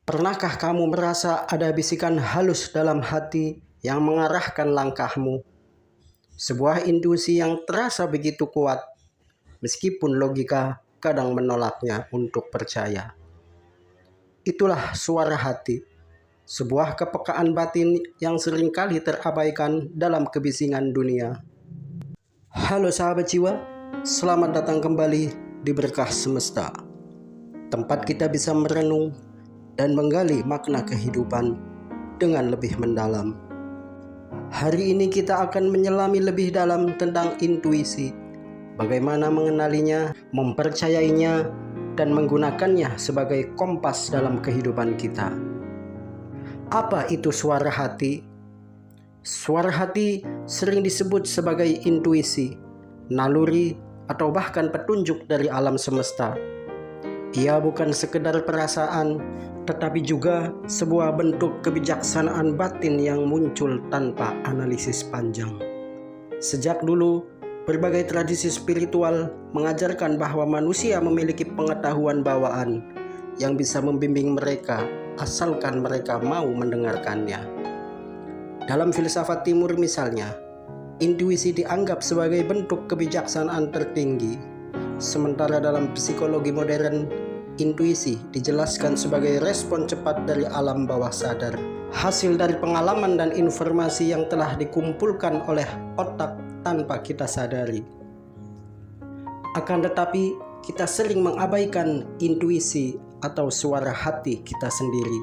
Pernahkah kamu merasa ada bisikan halus dalam hati yang mengarahkan langkahmu? Sebuah intuisi yang terasa begitu kuat, meskipun logika kadang menolaknya untuk percaya. Itulah suara hati, sebuah kepekaan batin yang seringkali terabaikan dalam kebisingan dunia. Halo sahabat jiwa, selamat datang kembali di Berkah Semesta, tempat kita bisa merenung dan menggali makna kehidupan dengan lebih mendalam. Hari ini kita akan menyelami lebih dalam tentang intuisi, bagaimana mengenalinya, mempercayainya, dan menggunakannya sebagai kompas dalam kehidupan kita. Apa itu suara hati? Suara hati sering disebut sebagai intuisi, naluri, atau bahkan petunjuk dari alam semesta. Ia bukan sekedar perasaan, tetapi juga sebuah bentuk kebijaksanaan batin yang muncul tanpa analisis panjang. Sejak dulu, berbagai tradisi spiritual mengajarkan bahwa manusia memiliki pengetahuan bawaan yang bisa membimbing mereka asalkan mereka mau mendengarkannya. Dalam filsafat timur misalnya, intuisi dianggap sebagai bentuk kebijaksanaan tertinggi, sementara dalam psikologi modern, intuisi dijelaskan sebagai respon cepat dari alam bawah sadar, hasil dari pengalaman dan informasi yang telah dikumpulkan oleh otak tanpa kita sadari. Akan tetapi, kita sering mengabaikan intuisi atau suara hati kita sendiri.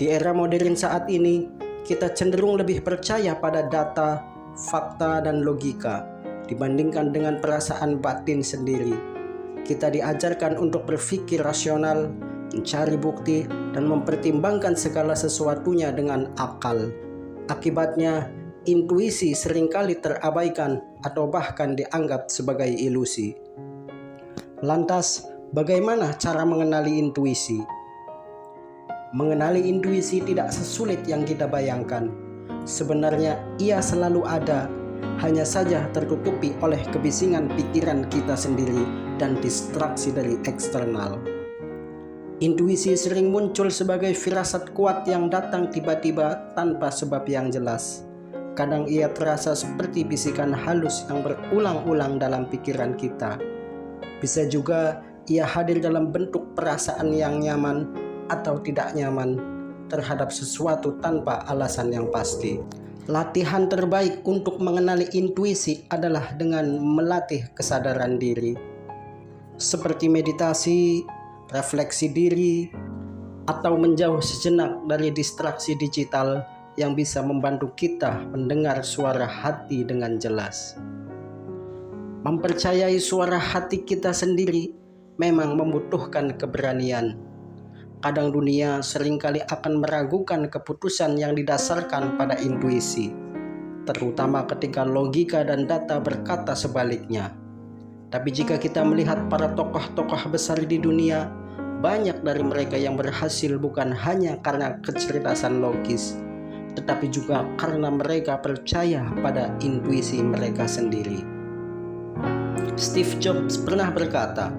Di era modern saat ini, kita cenderung lebih percaya pada data, fakta, dan logika dibandingkan dengan perasaan batin sendiri. Kita diajarkan untuk berpikir rasional, mencari bukti, dan mempertimbangkan segala sesuatunya dengan akal. Akibatnya, intuisi seringkali terabaikan atau bahkan dianggap sebagai ilusi. Lantas, bagaimana cara mengenali intuisi? Mengenali intuisi tidak sesulit yang kita bayangkan. Sebenarnya ia selalu ada, hanya saja tertutupi oleh kebisingan pikiran kita sendiri dan distraksi dari eksternal. Intuisi sering muncul sebagai firasat kuat yang datang tiba-tiba tanpa sebab yang jelas. Kadang ia terasa seperti bisikan halus yang berulang-ulang dalam pikiran kita. Bisa juga ia hadir dalam bentuk perasaan yang nyaman atau tidak nyaman terhadap sesuatu tanpa alasan yang pasti. Latihan terbaik untuk mengenali intuisi adalah dengan melatih kesadaran diri, seperti meditasi, refleksi diri, atau menjauh sejenak dari distraksi digital yang bisa membantu kita mendengar suara hati dengan jelas. Mempercayai suara hati kita sendiri memang membutuhkan keberanian. Kadang dunia seringkali akan meragukan keputusan yang didasarkan pada intuisi, terutama ketika logika dan data berkata sebaliknya. Tapi jika kita melihat para tokoh-tokoh besar di dunia, banyak dari mereka yang berhasil bukan hanya karena kecerdasan logis, tetapi juga karena mereka percaya pada intuisi mereka sendiri. Steve Jobs pernah berkata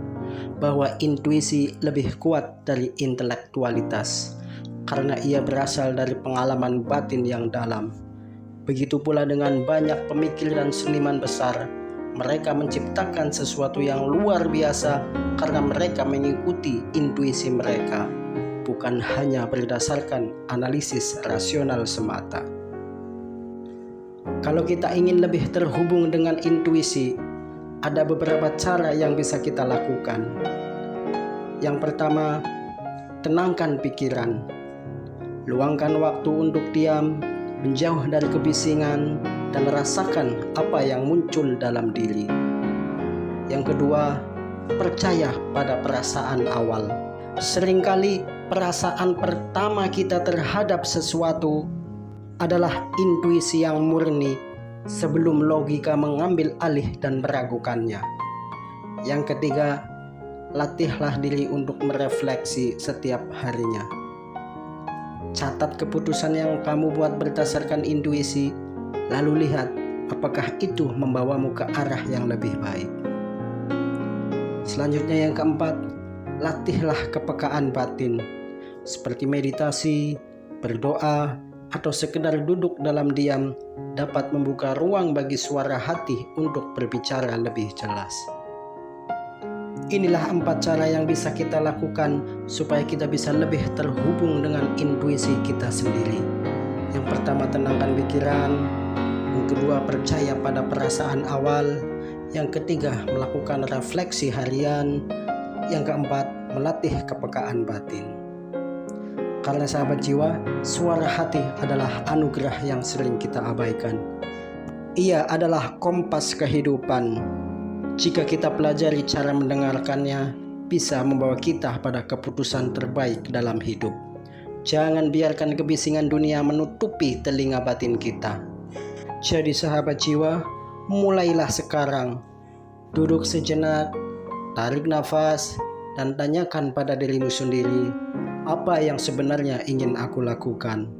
bahwa intuisi lebih kuat dari intelektualitas karena ia berasal dari pengalaman batin yang dalam. Begitu pula dengan banyak pemikir dan seniman besar, mereka menciptakan sesuatu yang luar biasa karena mereka mengikuti intuisi mereka, bukan hanya berdasarkan analisis rasional semata. Kalau kita ingin lebih terhubung dengan intuisi, ada beberapa cara yang bisa kita lakukan. Yang pertama, tenangkan pikiran. Luangkan waktu untuk diam, menjauh dari kebisingan, dan rasakan apa yang muncul dalam diri. Yang kedua, percaya pada perasaan awal. Seringkali perasaan pertama kita terhadap sesuatu adalah intuisi yang murni sebelum logika mengambil alih dan meragukannya. Yang ketiga, latihlah diri untuk merefleksi setiap harinya. Catat keputusan yang kamu buat berdasarkan intuisi, lalu lihat apakah itu membawamu ke arah yang lebih baik. Selanjutnya yang keempat, latihlah kepekaan batin. seperti meditasi, berdoa, atau sekedar duduk dalam diam dapat membuka ruang bagi suara hati untuk berbicara lebih jelas. Inilah 4 cara yang bisa kita lakukan supaya kita bisa lebih terhubung dengan intuisi kita sendiri. Yang pertama, tenangkan pikiran. Yang kedua, percaya pada perasaan awal. Yang ketiga, melakukan refleksi harian. Yang keempat, melatih kepekaan batin. Karena sahabat jiwa, suara hati adalah anugerah yang sering kita abaikan. Ia adalah kompas kehidupan. Jika kita pelajari cara mendengarkannya, bisa membawa kita pada keputusan terbaik dalam hidup. Jangan biarkan kebisingan dunia menutupi telinga batin kita. Jadi sahabat jiwa, mulailah sekarang. Duduk sejenak, tarik nafas, dan tanyakan pada dirimu sendiri, apa yang sebenarnya ingin aku lakukan?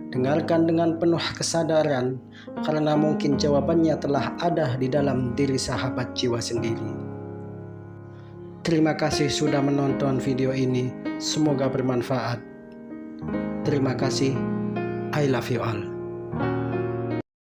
Dengarkan dengan penuh kesadaran, karena mungkin jawabannya telah ada di dalam diri sahabat jiwa sendiri. Terima kasih sudah menonton video ini. Semoga bermanfaat. Terima kasih. I love you all.